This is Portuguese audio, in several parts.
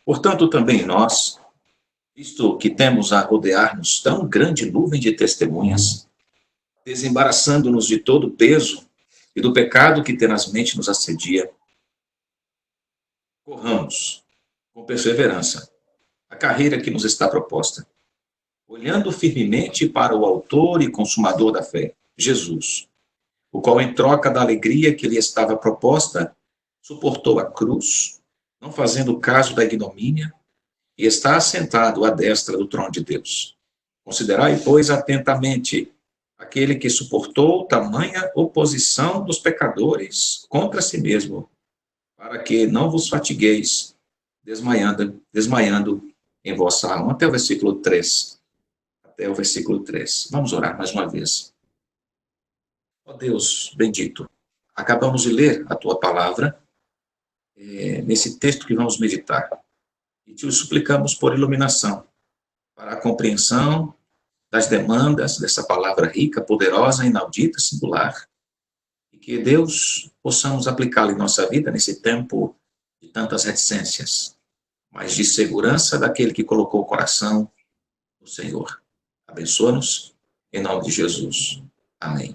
Portanto, também nós, visto que temos a rodear-nos tão grande nuvem de testemunhas, desembaraçando-nos de todo o peso e do pecado que tenazmente nos assedia, corramos com perseverança a carreira que nos está proposta, olhando firmemente para o autor e consumador da fé, Jesus, o qual, em troca da alegria que lhe estava proposta, suportou a cruz, não fazendo caso da ignomínia, e está assentado à destra do trono de Deus. Considerai, pois, atentamente aquele que suportou tamanha oposição dos pecadores contra si mesmo, para que não vos fatigueis, desmaiando em vossa alma. Até o versículo 3. Até o versículo 3. Vamos orar mais uma vez. Ó Deus bendito, acabamos de ler a tua palavra, nesse texto que vamos meditar, e te suplicamos por iluminação, para a compreensão das demandas dessa palavra rica, poderosa, inaudita, singular, e que, Deus, possamos aplicá-la em nossa vida nesse tempo de tantas reticências, mas de segurança daquele que colocou o coração no Senhor. Abençoa-nos, em nome de Jesus. Amém.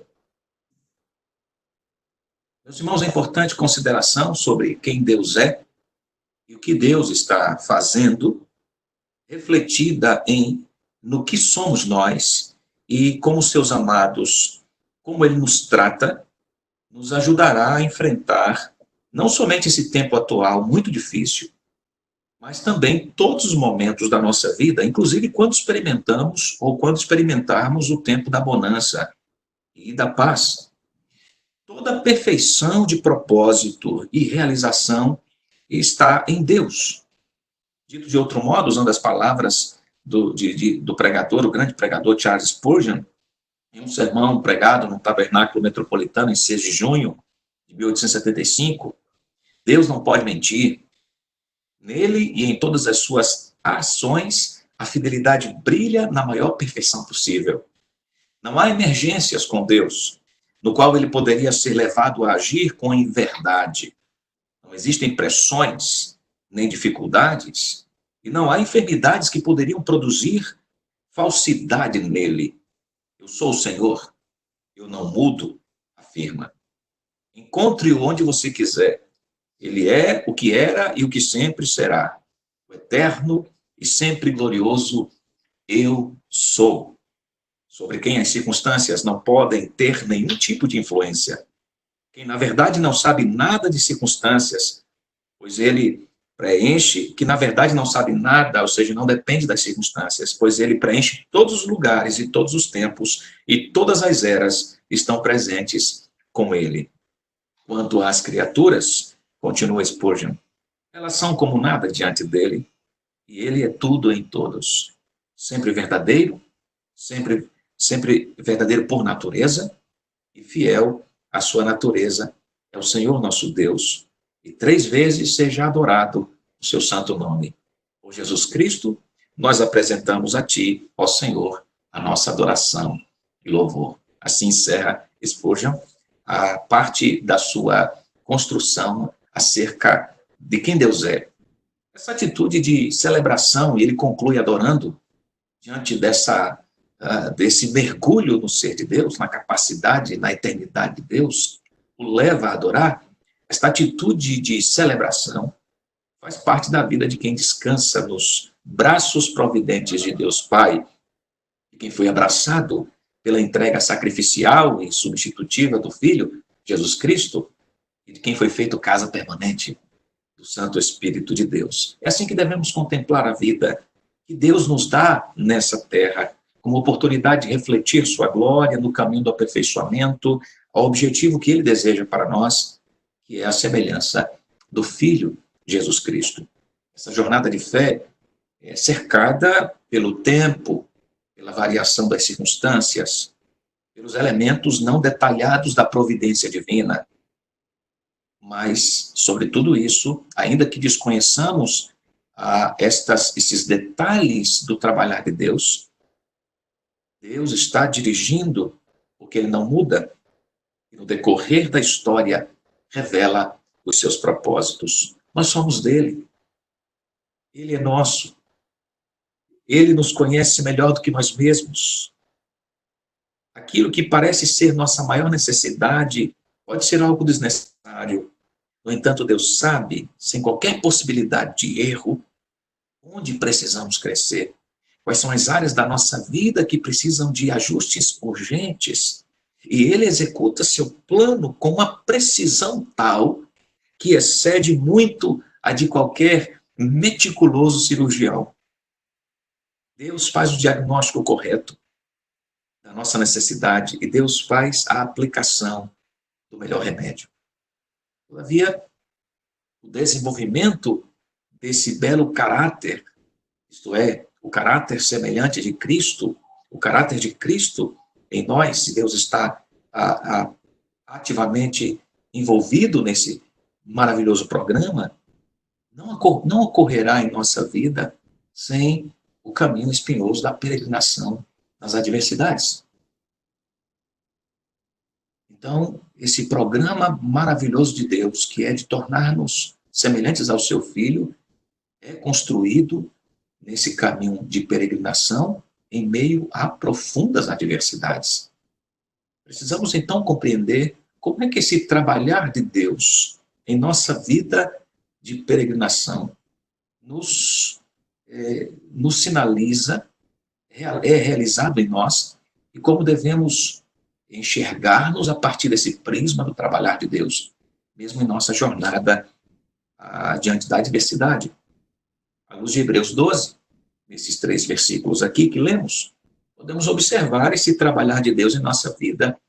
Meus irmãos, é importante consideração sobre quem Deus é e o que Deus está fazendo, refletida no que somos nós e como seus amados, como Ele nos trata, nos ajudará a enfrentar não somente esse tempo atual muito difícil, mas também todos os momentos da nossa vida, inclusive quando experimentamos ou quando experimentarmos o tempo da bonança e da paz. Toda a perfeição de propósito e realização está em Deus. Dito de outro modo, usando as palavras do pregador, o grande pregador Charles Spurgeon, em um sermão pregado no Tabernáculo Metropolitano em 6 de junho de 1875, Deus não pode mentir. Nele e em todas as suas ações, a fidelidade brilha na maior perfeição possível. Não há emergências com Deus, no qual ele poderia ser levado a agir com inverdade. Não existem pressões, nem dificuldades, e não há enfermidades que poderiam produzir falsidade nele. Eu sou o Senhor, eu não mudo, afirma. Encontre-o onde você quiser. Ele é o que era e o que sempre será. O eterno e sempre glorioso eu sou, sobre quem as circunstâncias não podem ter nenhum tipo de influência. Quem, na verdade, não sabe nada de circunstâncias, pois ele preenche, que na verdade não sabe nada, ou seja, não depende das circunstâncias, pois ele preenche todos os lugares e todos os tempos e todas as eras estão presentes com ele. Quanto às criaturas, continua Spurgeon, elas são como nada diante dele, e ele é tudo em todos. Sempre verdadeiro, sempre verdadeiro por natureza, e fiel à sua natureza, é o Senhor nosso Deus, e 3 vezes seja adorado o seu santo nome. Por Jesus Cristo, nós apresentamos a ti, ó Senhor, a nossa adoração e louvor. Assim encerra Spurgeon a parte da sua construção acerca de quem Deus é. Essa atitude de celebração, e ele conclui adorando, diante desse mergulho no ser de Deus, na capacidade, na eternidade de Deus, o leva a adorar. Esta atitude de celebração faz parte da vida de quem descansa nos braços providentes de Deus Pai, de quem foi abraçado pela entrega sacrificial e substitutiva do Filho, Jesus Cristo, e de quem foi feito casa permanente do Santo Espírito de Deus. É assim que devemos contemplar a vida que Deus nos dá nessa terra, como oportunidade de refletir sua glória no caminho do aperfeiçoamento, ao objetivo que ele deseja para nós, que é a semelhança do Filho Jesus Cristo. Essa jornada de fé é cercada pelo tempo, pela variação das circunstâncias, pelos elementos não detalhados da providência divina. Mas, sobre tudo isso, ainda que desconheçamos esses detalhes do trabalhar de Deus, Deus está dirigindo, porque ele não muda, e no decorrer da história revela os seus propósitos. Nós somos dele. Ele é nosso. Ele nos conhece melhor do que nós mesmos. Aquilo que parece ser nossa maior necessidade pode ser algo desnecessário. No entanto, Deus sabe, sem qualquer possibilidade de erro, onde precisamos crescer. Quais são as áreas da nossa vida que precisam de ajustes urgentes? E Ele executa seu plano com uma precisão tal que excede muito a de qualquer meticuloso cirurgião. Deus faz o diagnóstico correto da nossa necessidade e Deus faz a aplicação do melhor remédio. Todavia, o desenvolvimento desse belo caráter, isto é, o caráter semelhante de Cristo, o caráter de Cristo em nós, se Deus está ativamente envolvido nesse maravilhoso programa, não ocorrerá em nossa vida sem o caminho espinhoso da peregrinação nas adversidades. Então, esse programa maravilhoso de Deus, que é de tornar-nos semelhantes ao seu Filho, é construído nesse caminho de peregrinação em meio a profundas adversidades. Precisamos, então, compreender como é que esse trabalhar de Deus em nossa vida de peregrinação nos sinaliza, é realizado em nós, e como devemos enxergar-nos a partir desse prisma do trabalhar de Deus, mesmo em nossa jornada diante da adversidade. À luz de Hebreus 12, nesses 3 versículos aqui que lemos, podemos observar esse trabalhar de Deus em nossa vida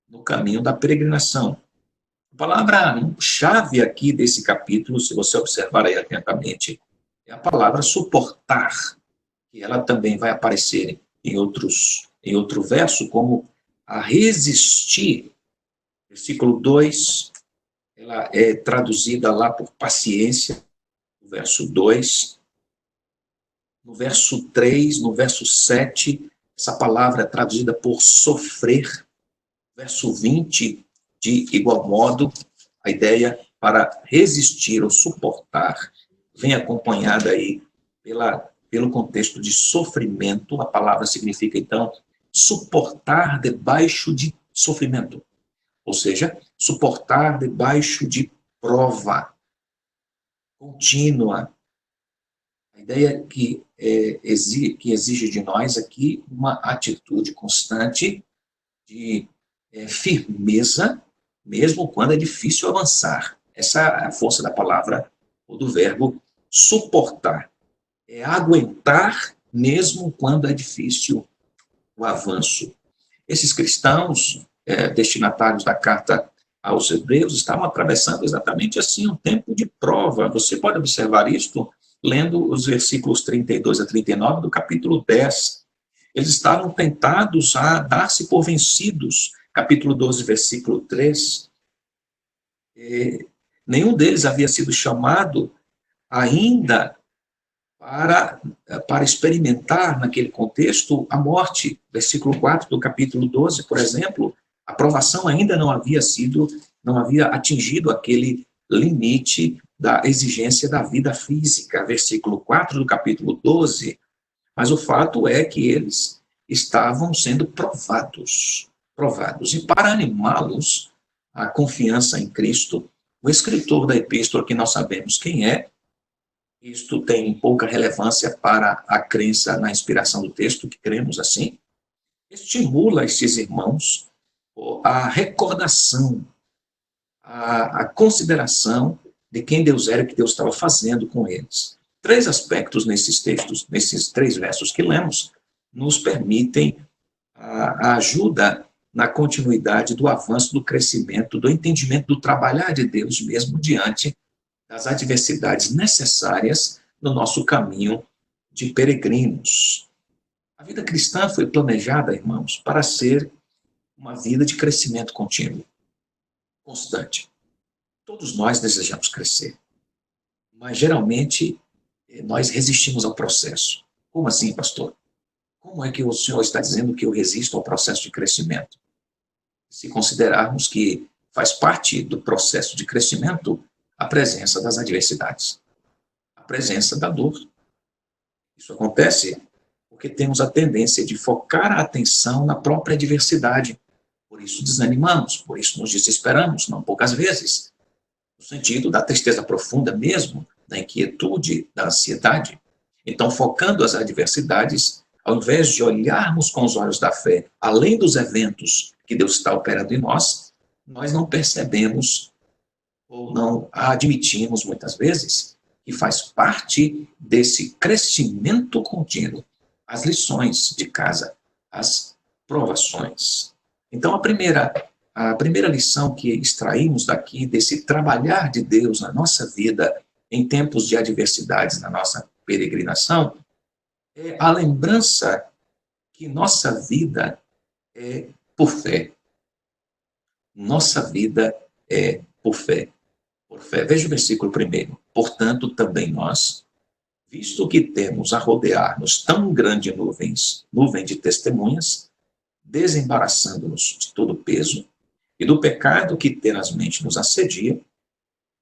no caminho da peregrinação. A palavra-chave aqui desse capítulo, se você observar aí atentamente, é a palavra suportar, que ela também vai aparecer em outro verso, como a resistir. Versículo 2, ela é traduzida lá por paciência, no verso 2. No verso 3, no verso 7, essa palavra é traduzida por sofrer. Verso 20, de igual modo, a ideia para resistir ou suportar vem acompanhada aí pelo contexto de sofrimento. A palavra significa, então, suportar debaixo de sofrimento, ou seja, suportar debaixo de prova contínua. A ideia que exige de nós aqui uma atitude constante de firmeza, mesmo quando é difícil avançar. Essa é a força da palavra ou do verbo suportar. É aguentar mesmo quando é difícil o avanço. Esses cristãos, destinatários da carta aos Hebreus, estavam atravessando exatamente assim um tempo de prova. Você pode observar isto lendo os versículos 32 a 39 do capítulo 10. Eles estavam tentados a dar-se por vencidos. Capítulo 12, versículo 3. Nenhum deles havia sido chamado ainda para experimentar, naquele contexto, a morte. Versículo 4 do capítulo 12, por exemplo, a provação ainda não havia atingido aquele limite da exigência da vida física. Versículo 4 do capítulo 12, mas o fato é que eles estavam sendo provados. E para animá-los à confiança em Cristo, o escritor da epístola, que nós sabemos quem é, isto tem pouca relevância para a crença na inspiração do texto, que cremos assim, estimula esses irmãos a recordação, a consideração de quem Deus era e o que Deus estava fazendo com eles. 3 aspectos nesses textos, nesses 3 versos que lemos, nos permitem a ajuda na continuidade do avanço, do crescimento, do entendimento do trabalhar de Deus mesmo diante das adversidades necessárias no nosso caminho de peregrinos. A vida cristã foi planejada, irmãos, para ser uma vida de crescimento contínuo, constante. Todos nós desejamos crescer, mas geralmente nós resistimos ao processo. Como assim, pastor? Como é que o senhor está dizendo que eu resisto ao processo de crescimento? Se considerarmos que faz parte do processo de crescimento a presença das adversidades, a presença da dor, Isso acontece porque temos a tendência de focar a atenção na própria adversidade. Por isso desanimamos, por isso nos desesperamos, não poucas vezes, no sentido da tristeza profunda mesmo, da inquietude, da ansiedade. Então, focando as adversidades, ao invés de olharmos com os olhos da fé, além dos eventos que Deus está operando em nós, nós não percebemos ou não admitimos muitas vezes que faz parte desse crescimento contínuo as lições de casa, as provações. Então, a primeira lição que extraímos daqui, desse trabalhar de Deus na nossa vida, em tempos de adversidades, na nossa peregrinação, é a lembrança que nossa vida é por fé. Nossa vida é por fé. Por fé. Veja o versículo primeiro. Portanto, também nós, visto que temos a rodear-nos tão grande nuvem de testemunhas, desembaraçando-nos de todo peso e do pecado que tenazmente nos assedia,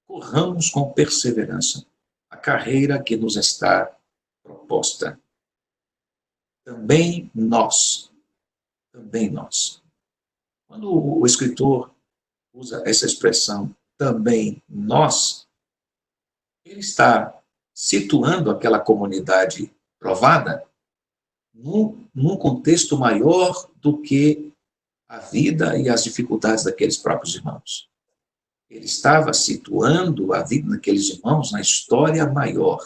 corramos com perseverança a carreira que nos está proposta. Também nós. Quando o escritor usa essa expressão, também nós, ele está situando aquela comunidade provada num contexto maior do que a vida e as dificuldades daqueles próprios irmãos. Ele estava situando a vida daqueles irmãos na história maior.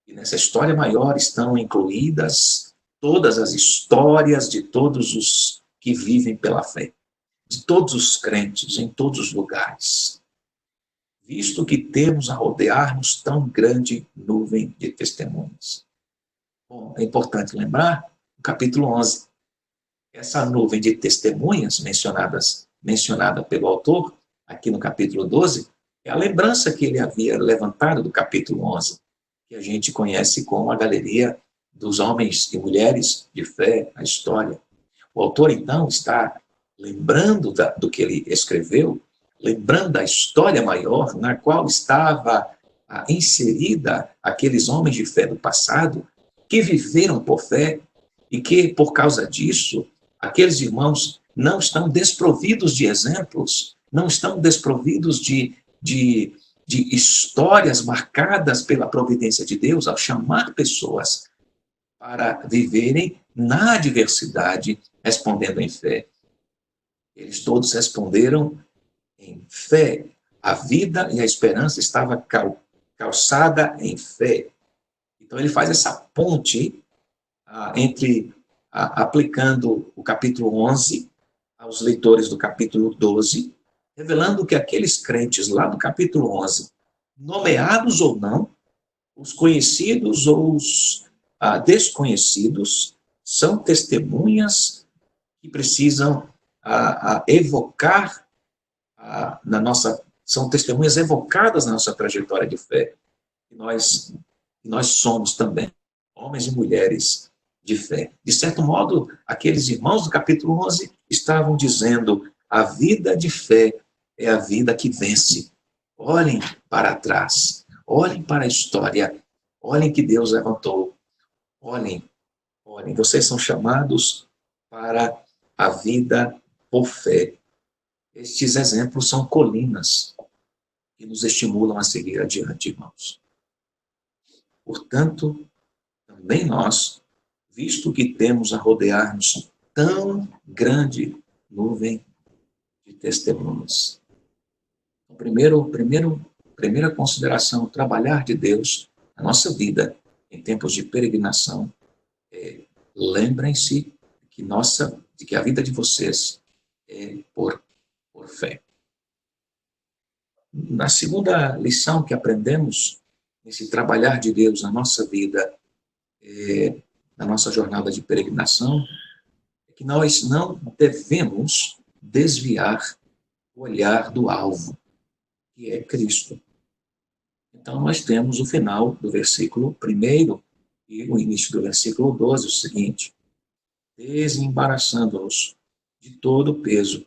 E nessa história maior estão incluídas todas as histórias de todos os que vivem pela fé, de todos os crentes, em todos os lugares. Visto que temos a rodear-nos tão grande nuvem de testemunhas. Bom, é importante lembrar o capítulo 11. Essa nuvem de testemunhas mencionada pelo autor, aqui no capítulo 12, é a lembrança que ele havia levantado do capítulo 11, que a gente conhece como a galeria dos homens e mulheres de fé, a história. O autor, então, está lembrando do que ele escreveu, lembrando da história maior na qual estava inserida aqueles homens de fé do passado, que viveram por fé e que, por causa disso, aqueles irmãos não estão desprovidos de exemplos, não estão desprovidos de histórias marcadas pela providência de Deus ao chamar pessoas para viverem na adversidade, respondendo em fé. Eles todos responderam em fé. A vida e a esperança estava calçada em fé. Então ele faz essa ponte entre aplicando o capítulo 11 aos leitores do capítulo 12, revelando que aqueles crentes lá do capítulo 11, nomeados ou não, os conhecidos ou os desconhecidos, são testemunhas que precisam evocar são testemunhas evocadas na nossa trajetória de fé. E nós somos também homens e mulheres de fé. De certo modo, aqueles irmãos do capítulo 11 estavam dizendo: a vida de fé é a vida que vence. Olhem para trás, olhem para a história, olhem que Deus levantou. Olhem, vocês são chamados para a vida por fé. Estes exemplos são colinas que nos estimulam a seguir adiante, irmãos. Portanto, também nós, visto que temos a rodear-nos tão grande nuvem de testemunhas. Primeira consideração, o trabalhar de Deus na nossa vida em tempos de peregrinação, lembrem-se de que a vida de vocês é por fé. Na segunda lição que aprendemos nesse trabalhar de Deus na nossa vida, na nossa jornada de peregrinação, é que nós não devemos desviar o olhar do alvo, que é Cristo. Então, nós temos o final do versículo 1 e o início do versículo 12, o seguinte: desembaraçando-nos de todo o peso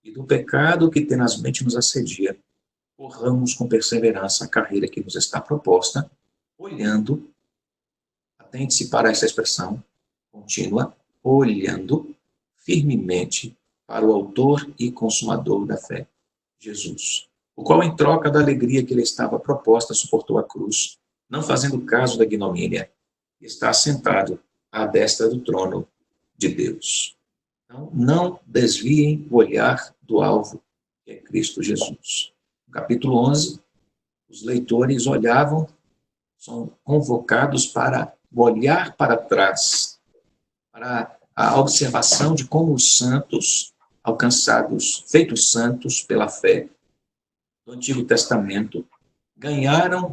e do pecado que tenazmente nos assedia, corramos com perseverança a carreira que nos está proposta, olhando Atente-se para essa expressão contínua, olhando firmemente para o autor e consumador da fé, Jesus, o qual, em troca da alegria que lhe estava proposta, suportou a cruz, não fazendo caso da ignomínia, está sentado à destra do trono de Deus. Então, não desviem o olhar do alvo, que é Cristo Jesus. No capítulo 11, os leitores olhavam, são convocados para olhar para trás, para a observação de como os santos, alcançados, feitos santos pela fé do Antigo Testamento,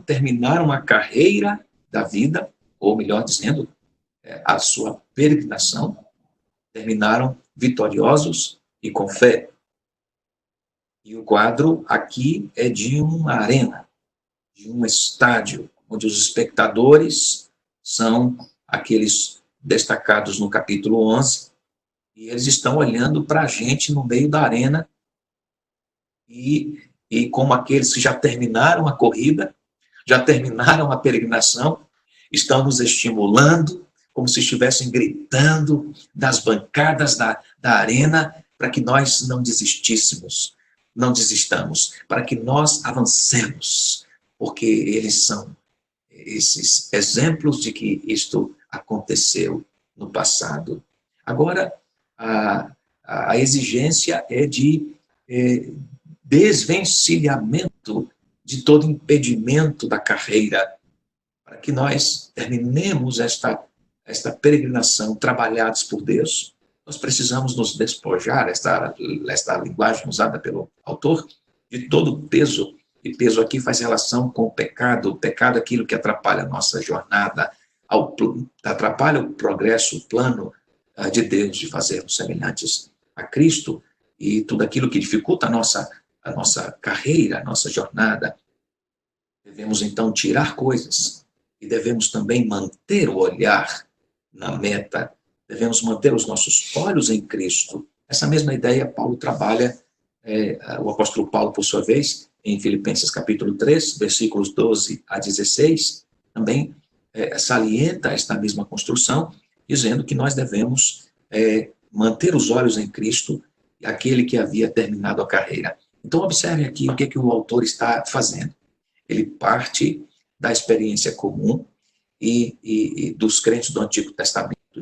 terminaram a carreira da vida, ou melhor dizendo, a sua peregrinação, terminaram vitoriosos e com fé. E o quadro aqui é de uma arena, de um estádio, onde os espectadores são aqueles destacados no capítulo 11, e eles estão olhando para a gente no meio da arena, e como aqueles que já terminaram a corrida, já terminaram a peregrinação, estão nos estimulando, como se estivessem gritando das bancadas da arena, para que nós não desistíssemos, não desistamos, para que nós avancemos, porque eles são esses exemplos de que isto aconteceu no passado. Agora, a exigência é de desvencilhamento de todo impedimento da carreira, para que nós terminemos esta peregrinação trabalhados por Deus. Nós precisamos nos despojar, esta linguagem usada pelo autor, de todo o peso, e peso aqui faz relação com o pecado é aquilo que atrapalha a nossa jornada, atrapalha o progresso, o plano de Deus de fazermos semelhantes a Cristo, e tudo aquilo que dificulta a nossa carreira, a nossa jornada. Devemos, então, tirar coisas, e devemos também manter o olhar na meta, devemos manter os nossos olhos em Cristo. Essa mesma ideia Paulo trabalha, o apóstolo Paulo, por sua vez, em Filipenses capítulo 3, versículos 12 a 16, também salienta esta mesma construção, dizendo que nós devemos manter os olhos em Cristo, aquele que havia terminado a carreira. Então, observe aqui o que o autor está fazendo. Ele parte da experiência comum e dos crentes do Antigo Testamento,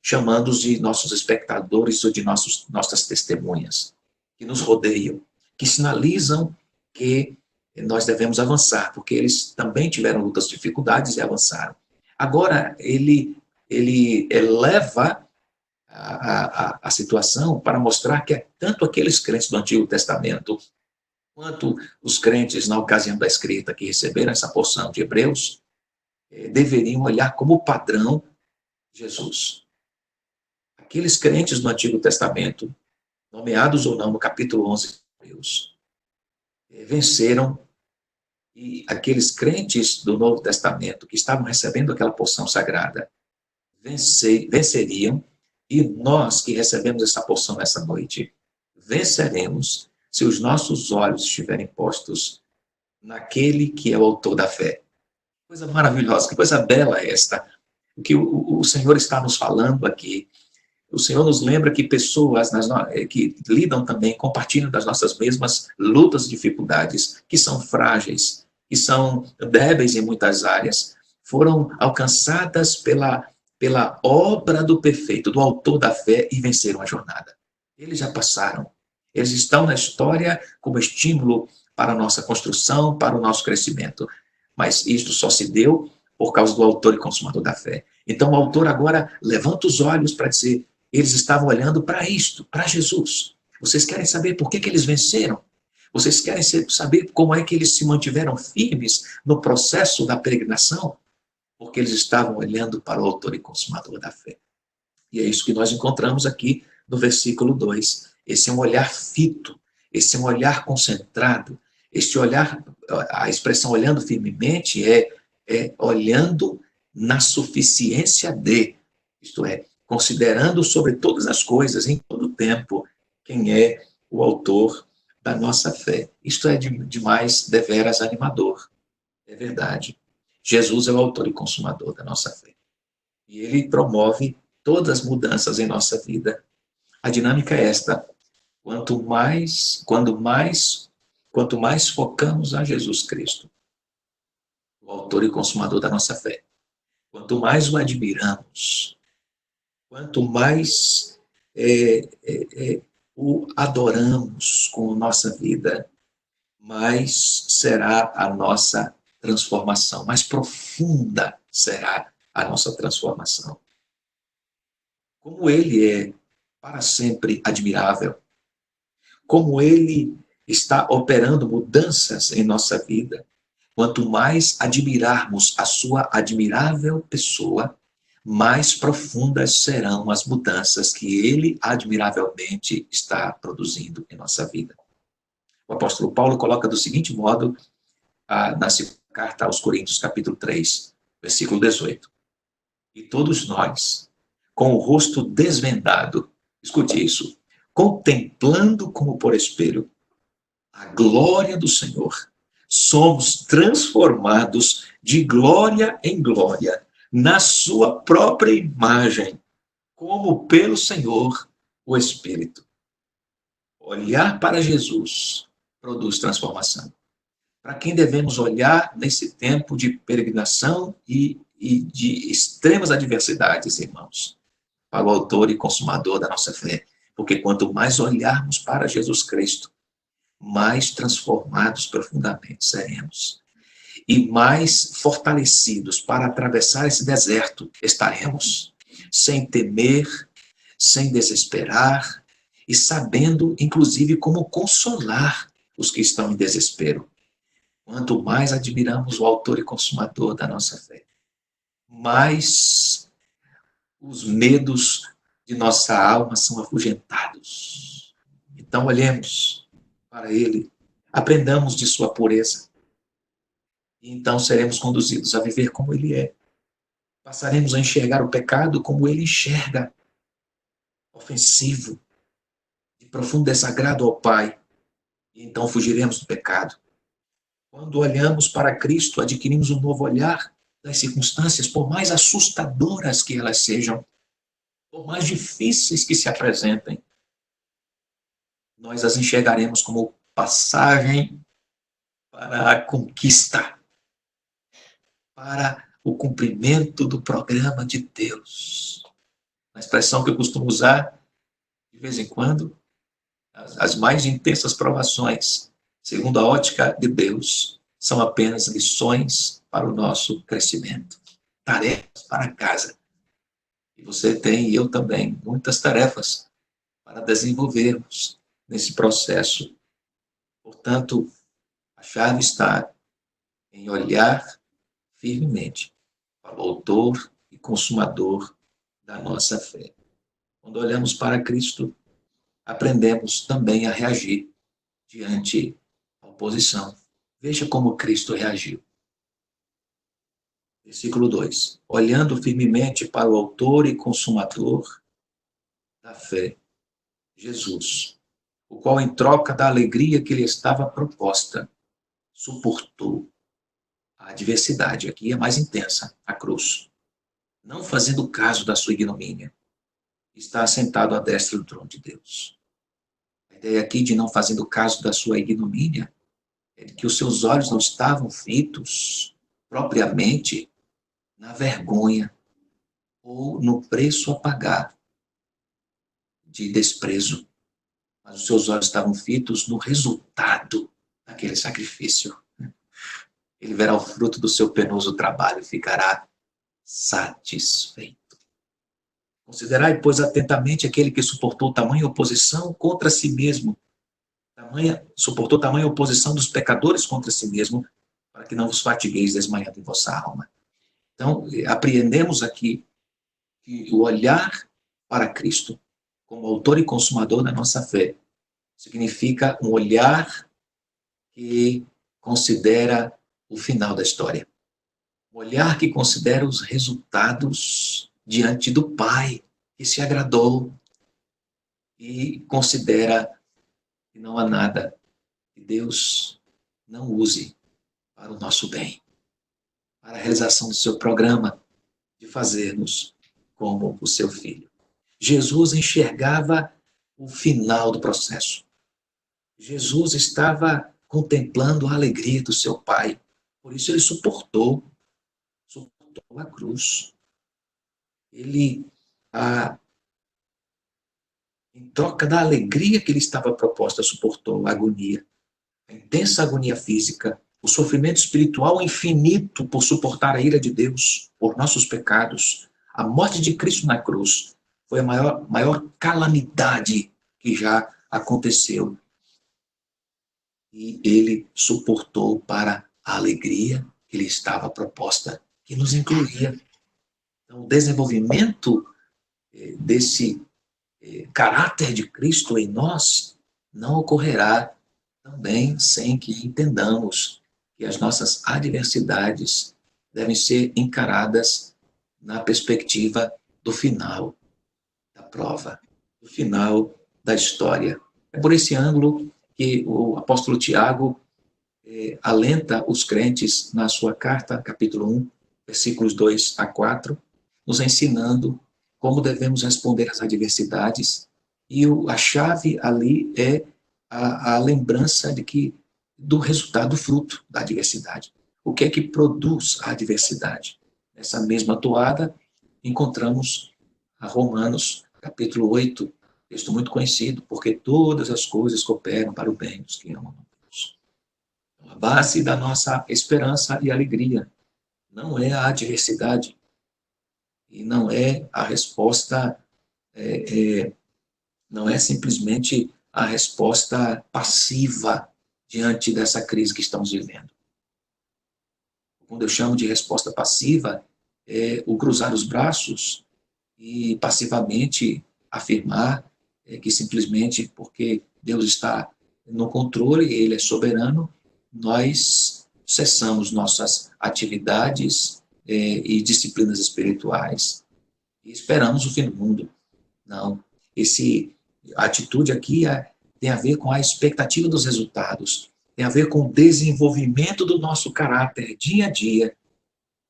chamando-os de nossos espectadores ou de nossas testemunhas, que nos rodeiam, que sinalizam que nós devemos avançar, porque eles também tiveram lutas, dificuldades e avançaram. Agora, ele eleva a situação para mostrar que tanto aqueles crentes do Antigo Testamento, quanto os crentes na ocasião da escrita que receberam essa porção de Hebreus, deveriam olhar como padrão Jesus. Aqueles crentes do Antigo Testamento, nomeados ou não no capítulo 11 de Hebreus, venceram, e aqueles crentes do Novo Testamento que estavam recebendo aquela porção sagrada venceriam, e nós que recebemos essa porção nessa noite venceremos se os nossos olhos estiverem postos naquele que é o autor da fé. Coisa maravilhosa, que coisa bela é esta. O que o Senhor está nos falando aqui. O Senhor nos lembra que pessoas que lidam também, compartilham das nossas mesmas lutas e dificuldades, que são frágeis, que são débeis em muitas áreas, foram alcançadas pela obra do perfeito, do autor da fé, e venceram a jornada. Eles já passaram. Eles estão na história como estímulo para a nossa construção, para o nosso crescimento. Mas isto só se deu por causa do autor e consumador da fé. Então o autor agora levanta os olhos para dizer, eles estavam olhando para isto, para Jesus. Vocês querem saber por que eles venceram? Vocês querem saber como é que eles se mantiveram firmes no processo da peregrinação? Porque eles estavam olhando para o autor e consumador da fé. E é isso que nós encontramos aqui no versículo 2. Esse é um olhar fito, esse é um olhar concentrado, este olhar, a expressão olhando firmemente é olhando na suficiência de, isto é, considerando sobre todas as coisas, em todo o tempo, quem é o autor da nossa fé. Isto é demais, deveras animador. É verdade. Jesus é o autor e consumador da nossa fé. E ele promove todas as mudanças em nossa vida. A dinâmica é esta: quanto mais focamos a Jesus Cristo, o autor e consumador da nossa fé, quanto mais o admiramos, quanto mais o adoramos com nossa vida, mais será a nossa transformação, mais profunda será a nossa transformação. Como ele é para sempre admirável, como ele está operando mudanças em nossa vida, quanto mais admirarmos a sua admirável pessoa, mais profundas serão as mudanças que ele admiravelmente está produzindo em nossa vida. O apóstolo Paulo coloca do seguinte modo na segunda carta aos Coríntios, capítulo 3, versículo 18. E todos nós, com o rosto desvendado, escute isso, contemplando como por espelho a glória do Senhor, somos transformados de glória em glória, na sua própria imagem, como pelo Senhor, o Espírito. Olhar para Jesus produz transformação. Para quem devemos olhar nesse tempo de peregrinação e de extremas adversidades, irmãos? Para o autor e consumador da nossa fé. Porque quanto mais olharmos para Jesus Cristo, mais transformados profundamente seremos. E mais fortalecidos para atravessar esse deserto estaremos. Sem temer, sem desesperar e sabendo, inclusive, como consolar os que estão em desespero. Quanto mais admiramos o autor e consumador da nossa fé, mais os medos de nossa alma são afugentados. Então, olhemos para ele, aprendamos de sua pureza, e então seremos conduzidos a viver como ele é. Passaremos a enxergar o pecado como ele enxerga, ofensivo, de profundo desagrado ao Pai, e então fugiremos do pecado. Quando olhamos para Cristo, adquirimos um novo olhar das circunstâncias, por mais assustadoras que elas sejam, por mais difíceis que se apresentem, nós as enxergaremos como passagem para a conquista, para o cumprimento do programa de Deus. A expressão que eu costumo usar, de vez em quando, as mais intensas provações, segundo a ótica de Deus, são apenas lições para o nosso crescimento. Tarefas para casa. E você tem, e eu também, muitas tarefas para desenvolvermos nesse processo. Portanto, a chave está em olhar firmemente para o autor e consumador da nossa fé. Quando olhamos para Cristo, aprendemos também a reagir diante da oposição. Veja como Cristo reagiu. Versículo 2. Olhando firmemente para o autor e consumador da fé, Jesus, o qual, em troca da alegria que lhe estava proposta, suportou a adversidade. Aqui é mais intensa, a cruz. Não fazendo caso da sua ignomínia, está assentado à destra do trono de Deus. A ideia aqui de não fazendo caso da sua ignomínia é de que os seus olhos não estavam fitos propriamente na vergonha ou no preço a pagar de desprezo, mas os seus olhos estavam fitos no resultado daquele sacrifício. Ele verá o fruto do seu penoso trabalho e ficará satisfeito. Considerai, pois, atentamente aquele que suportou tamanha oposição contra si mesmo, suportou tamanha oposição dos pecadores contra si mesmo, para que não vos fatigueis desmaiando em vossa alma. Então, apreendemos aqui que o olhar para Cristo, como autor e consumador da nossa fé, significa um olhar que considera o final da história. Um olhar que considera os resultados diante do Pai, que se agradou, e considera que não há nada que Deus não use para o nosso bem, para a realização do seu programa de fazer-nos como o seu filho. Jesus enxergava o final do processo. Jesus estava contemplando a alegria do seu Pai. Por isso ele suportou a cruz. Ele, em troca da alegria que lhe estava proposta, suportou a agonia, a intensa agonia física, o sofrimento espiritual infinito por suportar a ira de Deus por nossos pecados. A morte de Cristo na cruz foi a maior calamidade que já aconteceu. E ele suportou para a alegria que lhe estava proposta, que nos incluía. Então, o desenvolvimento desse caráter de Cristo em nós não ocorrerá também sem que entendamos que as nossas adversidades devem ser encaradas na perspectiva do final da prova, do final da história. É por esse ângulo que o apóstolo Tiago alenta os crentes na sua carta, capítulo 1, versículos 2 a 4, nos ensinando como devemos responder às adversidades, e a chave ali é a lembrança do resultado, do fruto da adversidade. O que é que produz a adversidade? Nessa mesma toada, encontramos a Romanos, capítulo 8, texto muito conhecido, porque todas as coisas cooperam para o bem dos que amam a Deus. A base da nossa esperança e alegria não é a adversidade, e não é a resposta, não é simplesmente a resposta passiva diante dessa crise que estamos vivendo. Quando eu chamo de resposta passiva, é o cruzar os braços e passivamente afirmar que simplesmente porque Deus está no controle, Ele é soberano, nós cessamos nossas atividades e disciplinas espirituais e esperamos o fim do mundo. Não. A atitude aqui tem a ver com a expectativa dos resultados, tem a ver com o desenvolvimento do nosso caráter dia a dia.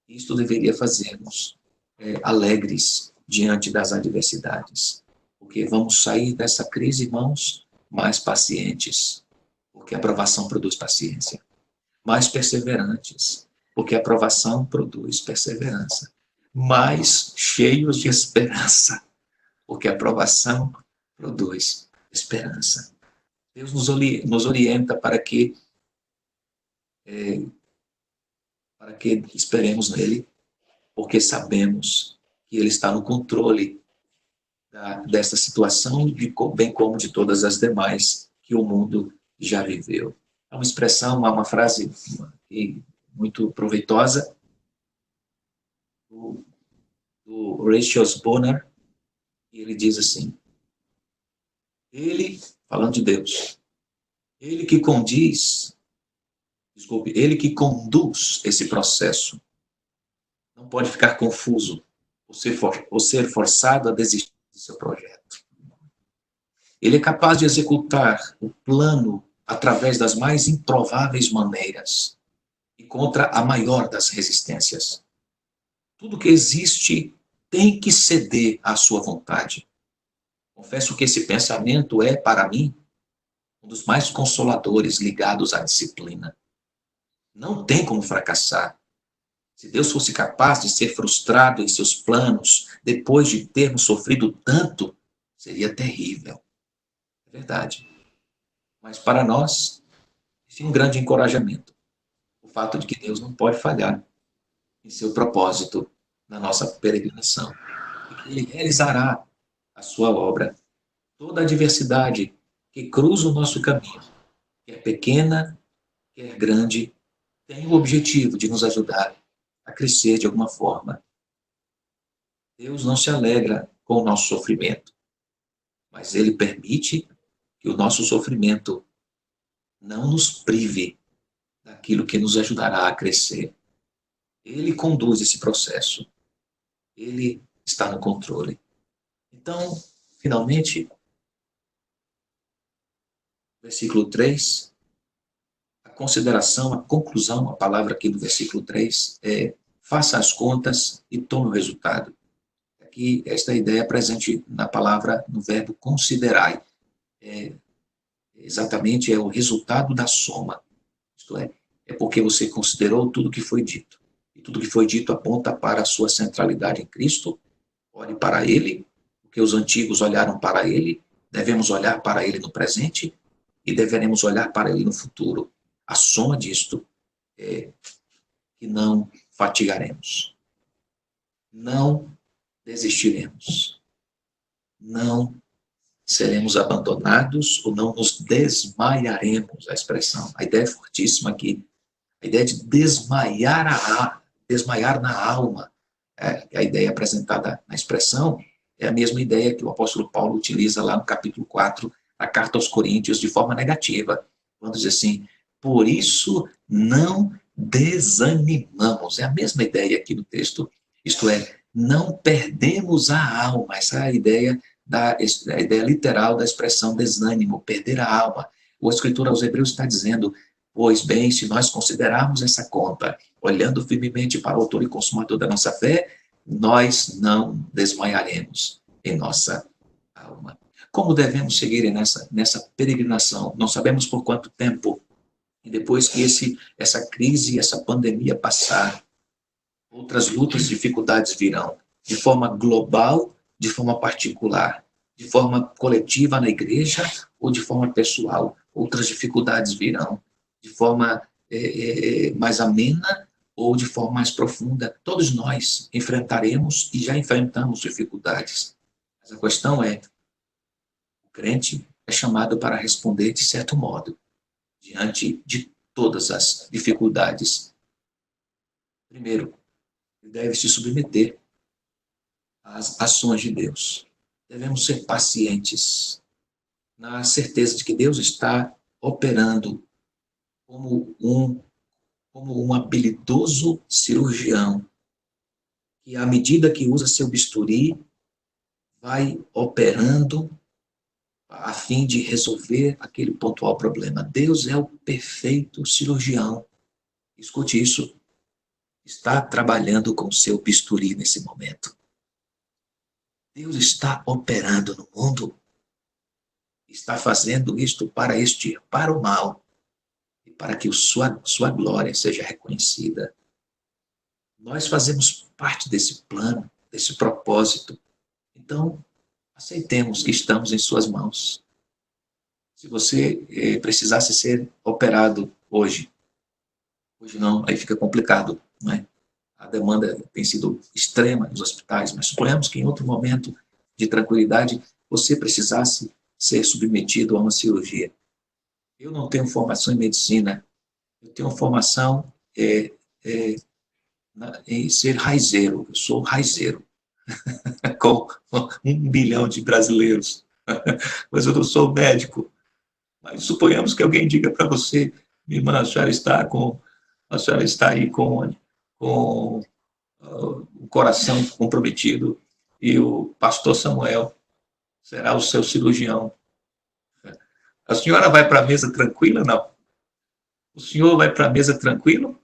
Isto deveria fazer-nos alegres diante das adversidades, porque vamos sair dessa crise, irmãos, mais pacientes, porque a provação produz paciência, mais perseverantes, porque a provação produz perseverança, mais cheios de esperança, porque a provação produz esperança. Deus nos orienta para que esperemos nele, porque sabemos que ele está no controle dessa situação, bem como de todas as demais que o mundo já viveu. É uma expressão, uma frase muito proveitosa do Horatio Bonner, e ele diz assim: ele, falando de Deus, ele que conduz esse processo, não pode ficar confuso ou ser forçado a desistir do seu projeto. Ele é capaz de executar o plano através das mais improváveis maneiras e contra a maior das resistências. Tudo que existe tem que ceder à sua vontade. Confesso que esse pensamento é, para mim, um dos mais consoladores ligados à disciplina. Não tem como fracassar. Se Deus fosse capaz de ser frustrado em seus planos depois de termos sofrido tanto, seria terrível. É verdade. Mas para nós, esse é um grande encorajamento. O fato de que Deus não pode falhar em seu propósito na nossa peregrinação. E que Ele realizará a sua obra. Toda adversidade que cruza o nosso caminho, quer pequena, quer grande, tem o objetivo de nos ajudar a crescer de alguma forma. Deus não se alegra com o nosso sofrimento, mas Ele permite que o nosso sofrimento não nos prive daquilo que nos ajudará a crescer. Ele conduz esse processo. Ele está no controle. Então, finalmente, versículo 3, a consideração, a conclusão, a palavra aqui do versículo 3 é: faça as contas e tome o resultado. Aqui, esta ideia é presente na palavra, no verbo considerai. Exatamente, é o resultado da soma. Isto é porque você considerou tudo que foi dito. E tudo que foi dito aponta para a sua centralidade em Cristo. Olhe para Ele, porque os antigos olharam para Ele, devemos olhar para Ele no presente e deveremos olhar para Ele no futuro. A soma disto é que não fatigaremos, não desistiremos, não seremos abandonados ou não nos desmaiaremos, a expressão. A ideia é fortíssima aqui. A ideia de desmaiar na alma. A ideia apresentada na expressão é a mesma ideia que o apóstolo Paulo utiliza lá no capítulo 4 da carta aos Coríntios, de forma negativa, quando diz assim, por isso não desanimamos. É a mesma ideia aqui no texto, isto é, não perdemos a alma. Essa é a ideia literal da expressão desânimo, perder a alma. O escritor aos Hebreus está dizendo, pois bem, se nós considerarmos essa conta, olhando firmemente para o autor e consumador da nossa fé, nós não desmaiaremos em nossa alma. Como devemos seguir nessa peregrinação? Não sabemos por quanto tempo. E depois que essa crise, essa pandemia passar, outras lutas, dificuldades virão, de forma global, de forma particular, de forma coletiva na igreja ou de forma pessoal. Outras dificuldades virão, de forma mais amena ou de forma mais profunda. Todos nós enfrentaremos e já enfrentamos dificuldades. Mas a questão é, o crente é chamado para responder de certo modo, diante de todas as dificuldades. Primeiro, ele deve se submeter às ações de Deus. Devemos ser pacientes, na certeza de que Deus está operando como um habilidoso cirurgião, que à medida que usa seu bisturi, vai operando a fim de resolver aquele pontual problema. Deus é o perfeito cirurgião. Escute isso. Está trabalhando com seu bisturi nesse momento. Deus está operando no mundo. Está fazendo isto para extirpar o mal e para que sua glória seja reconhecida. Nós fazemos parte desse plano, desse propósito. Então, aceitemos que estamos em suas mãos. Se você precisasse ser operado hoje não, aí fica complicado, não é? A demanda tem sido extrema nos hospitais, mas suponhamos que em outro momento de tranquilidade você precisasse ser submetido a uma cirurgia. Eu não tenho formação em medicina, eu tenho formação em ser raizeiro, eu sou raizeiro, com 1 bilhão de brasileiros, mas eu não sou médico. Mas suponhamos que alguém diga para você, minha irmã, a senhora está aí com o coração comprometido e o pastor Samuel será o seu cirurgião. A senhora vai para a mesa tranquila? Não. O senhor vai para a mesa tranquilo,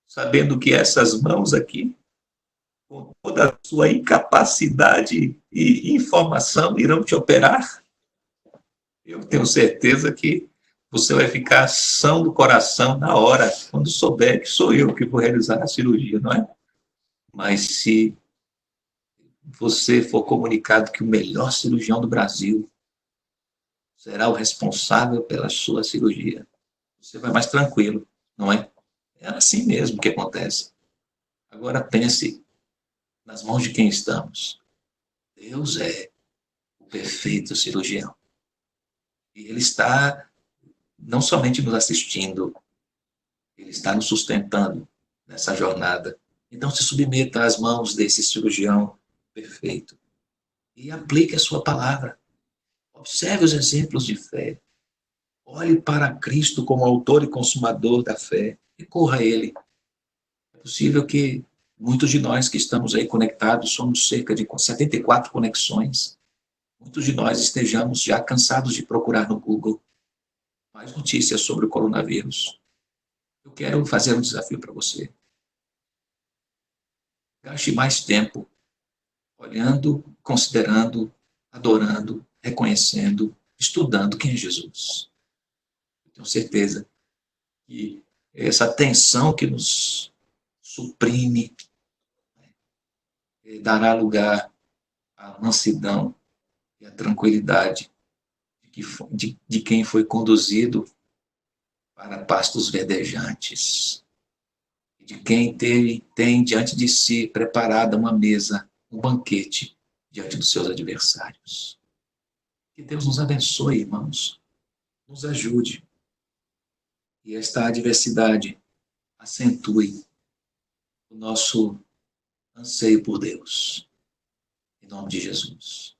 sabendo que essas mãos aqui, com toda a sua incapacidade e informação, irão te operar? Eu tenho certeza que você vai ficar são do coração na hora, quando souber que sou eu que vou realizar a cirurgia, não é? Mas se você for comunicado que o melhor cirurgião do Brasil será o responsável pela sua cirurgia, você vai mais tranquilo, não é? É assim mesmo que acontece. Agora pense nas mãos de quem estamos. Deus é o perfeito cirurgião. E Ele está não somente nos assistindo, Ele está nos sustentando nessa jornada. Então se submeta às mãos desse cirurgião perfeito e aplique a sua palavra. Observe os exemplos de fé. Olhe para Cristo como autor e consumador da fé. Recorra a Ele. É possível que muitos de nós que estamos aí conectados, somos cerca de 74 conexões, muitos de nós estejamos já cansados de procurar no Google mais notícias sobre o coronavírus. Eu quero fazer um desafio para você. Gaste mais tempo olhando, considerando, adorando, reconhecendo, estudando quem é Jesus. Eu tenho certeza que essa tensão que nos suprime dará lugar à mansidão e à tranquilidade de quem foi conduzido para pastos verdejantes, de quem tem diante de si preparada uma mesa, um banquete diante dos seus adversários. Que Deus nos abençoe, irmãos, nos ajude e esta adversidade acentue o nosso anseio por Deus. Em nome de Jesus.